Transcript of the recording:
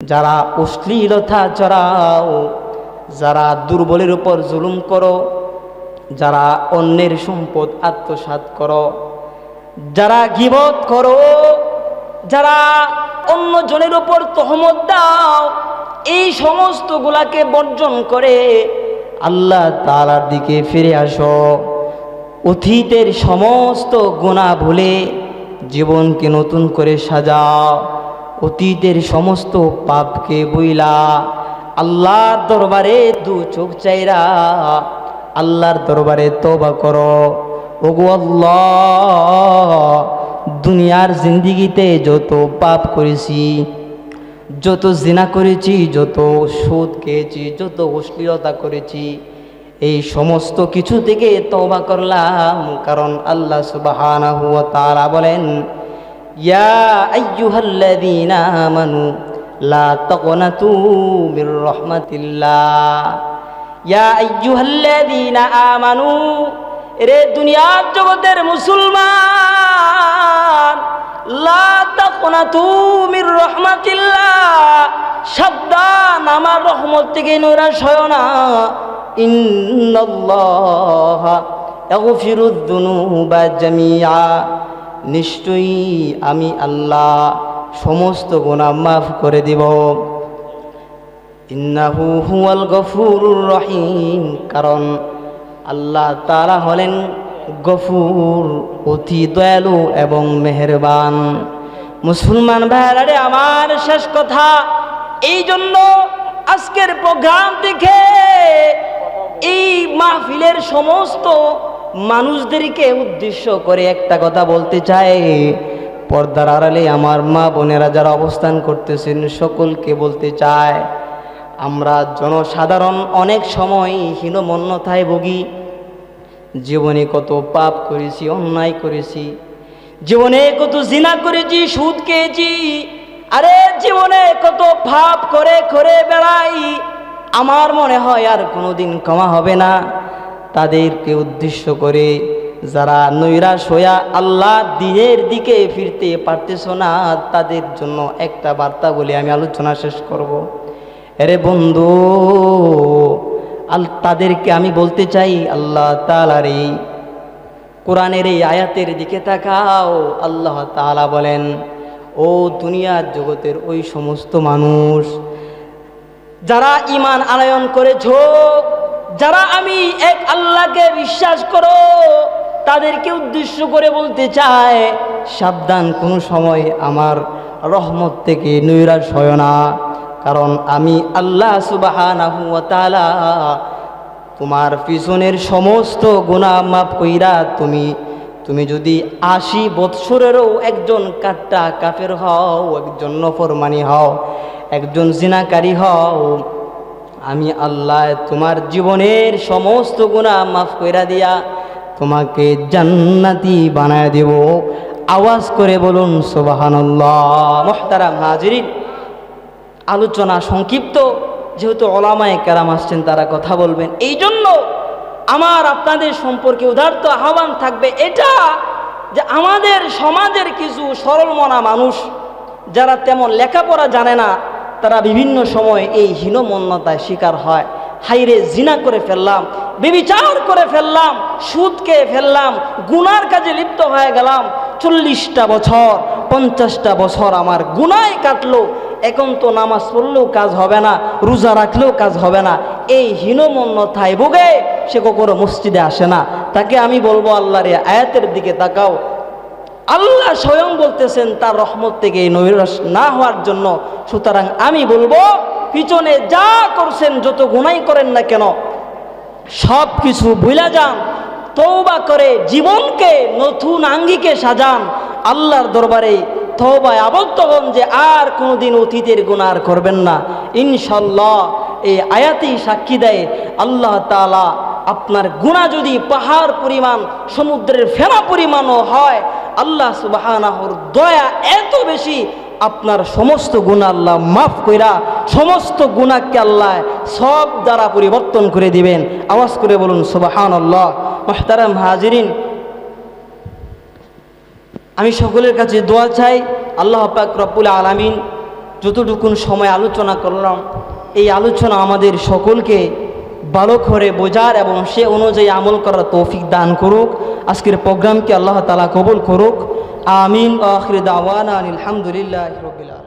যারা অশ্লীলতা ছড়াও, যারা দুর্বলের উপর জুলুম করো, যারা অন্যের সম্পদ আত্মসাৎ করো, যারা গীবত করো, যারা অন্য জনের উপর তহমত দাও, এই সমস্ত গুলাকে বর্জন করে আল্লাহ তাআলার দিকে ফিরে আসো। অতীতের সমস্ত গুনাহ ভুলে জীবনকে নতুন করে সাজাও। অতীতের সমস্ত পাপকে বইলা আল্লাহর দরবারে দু চোখ চাইরা আল্লাহর দরবারে তওবা করো। ওগো আল্লাহ, দুনিয়ার জিন্দিগিতে যত পাপ করেছি, যত জিনা করেছি, যত সুদ খেয়েছি, যত অশ্লীলতা করেছি, এই সমস্ত কিছু থেকে তওবা করলাম। কারণ আল্লাহ সুবহানাহু ওয়া তাআলা বলেন, ইয়া আইয়ুহাল্লাযীনা আমানু লা তাকনাতু মির রাহমাতিল্লাহ। ইয়া আইয়ুহাল্লাযীনা আমানু, রে দুনিয়ার জগতের মুসলমান, লা তাকনাতু মির রাহমাতিল্লাহ, সাবধান আমার রহমত থেকে নিরাশ হয়ো না। ইন্নাল্লাহা ইয়াগফিরুয যুনুবা জামিআ, নিশ্চয়ই আমি আল্লাহ সমস্ত গুনাহ মাফ করে দিব। ইন্নাহু হুয়াল গফুরুর রহিম, কারণ আল্লাহ তাআলা হলেন গফুর, অতি দয়ালু এবং মেহেরবান। মুসলমান ভাইরা, আমার শেষ কথা, এই জন্য আজকের প্রোগ্রাম দেখে এই মাহফিলের সমস্ত মানুষদেরকে উদ্দেশ্য করে একটা কথা বলতে চাই। পর্দার আড়ালে আমার মা বোনেরা যারা অবস্থান করতেছেন সকলকে বলতে চায়, আমরা জনসাধারণ অনেক সময় হীনমন্যতায় ভুগি। জীবনে কত পাপ করেছি, অন্যায় করেছি, জীবনে কত জিনা করেছি, সুদ খেয়েছি, আরে জীবনে কত পাপ করে করে বেড়াই। আমার মনে হয় আর কোনোদিন ক্ষমা হবে না। তাদেরকে উদ্দেশ্য করে যারা নৈরাশ হইয়া আল্লাহ দিনের দিকে ফিরতে পারতেছ না, তাদের জন্য একটা বার্তা বলে আমি আলোচনা শেষ করব। আরে বন্ধু, তাদেরকে আমি বলতে চাই, আল্লাহ তাআলার এই কোরআনের এই আয়াতের দিকে তাকাও। আল্লাহ তাআলা বলেন, ও দুনিয়ার জগতের ওই সমস্ত মানুষ যারা ঈমান আনয়ন করেছ, যারা আমি এক আল্লাহকে বিশ্বাস করো, তাদেরকে উদ্দেশ্য করে বলতে চায়, সাবধান, কোনো সময় আমার রহমত থেকে নৈরাশ হয় না। কারণ আমি আল্লাহ সুবহানাহু ওয়া তাআলা তোমার পিছনের সমস্ত গুনাহ মাফ কইরা তুমি যদি 80 বৎসরেরও একজন কাট্টা কাফের হও, একজন নফরমানি হও, একজন জিনাকারী হও, আমি আল্লাহ তোমার জীবনের সমস্ত গুনাহ মাফ কইরা দিয়া তোমাকে জান্নাতি বানায় দেব। আওয়াজ করে বলুন সুবহানাল্লাহ। মুহতারাম হাজিরিন, আলোচনা সংক্ষিপ্ত, যেহেতু ওলামায়ে কেরাম আসছেন, তারা কথা বলবেন, এই জন্য আমার আপনাদের সম্পর্কে উদারত আহ্বান থাকবে এটা যে আমাদের সমাজের কিছু সরল মনা মানুষ যারা তেমন লেখাপড়া জানে না, তারা বিভিন্ন সময় এই হীনমন্যতায় শিকার হয়। হাইরে, জিনা করে ফেললাম, ব্যভিচার করে ফেললাম, সুদ খেয়ে ফেললাম, গুনার কাজে লিপ্ত হয়ে গেলাম, 40টা বছর 50টা বছর আমার গুনায় কাটলো, এখন তো নামাজ পড়লেও কাজ হবে না, রোজা রাখলেও কাজ হবে না, এই হীনমন্যতায় ভোগে সে কখনো মসজিদে আসে না। তাকে আমি বলবো, আল্লাহর এই আয়াতের দিকে তাকাও। আল্লাহ স্বয়ং বলতেছেন তার রহমত থেকে নৈরাশ না হওয়ার জন্য। সুতরাং আমি বলবো, পিছনে যা করছেন, যত গুনাহ করেন না কেন, সব কিছু ভুলে যান, তওবা করে জীবনকে নতুন আঙ্গিকে সাজান, আল্লাহর দরবারে তওবায় আবদ্ধ হন যে আর কোনোদিন অতীতের গুনাহ করবেন না। ইনশাআল্লাহ এই আয়াতেই সাক্ষী দেয়, আল্লাহ তাআলা আপনার গুনাহ যদি পাহাড় পরিমাণ, সমুদ্রের ফেনা পরিমাণও হয়, আল্লাহ সুবহানাহুর দয়া এত বেশি, আপনার সমস্ত গুনাহ আল্লাহ মাফ কইরা সমস্ত গুনাহকে আল্লাহ সব দ্বারা পরিবর্তন করে দিবেন। আওয়াজ করে বলুন সুবহানাল্লাহ। মুহতারাম হাজিরিন, আমি সকলের কাছে দোয়া চাই, আল্লাহ পাক রব্বুল আলামিন যতটুকুন সময় আলোচনা করলাম, এই আলোচনা আমাদের সকলকে ভালো করে বোঝার এবং সে অনুযায়ী আমল করার তৌফিক দান করুক। আজকের প্রোগ্রামকে আল্লাহ তাআলা কবুল করুক। আমিন। আখির দাওয়ানা আলহামদুলিল্লাহি রাব্বিল আলামিন।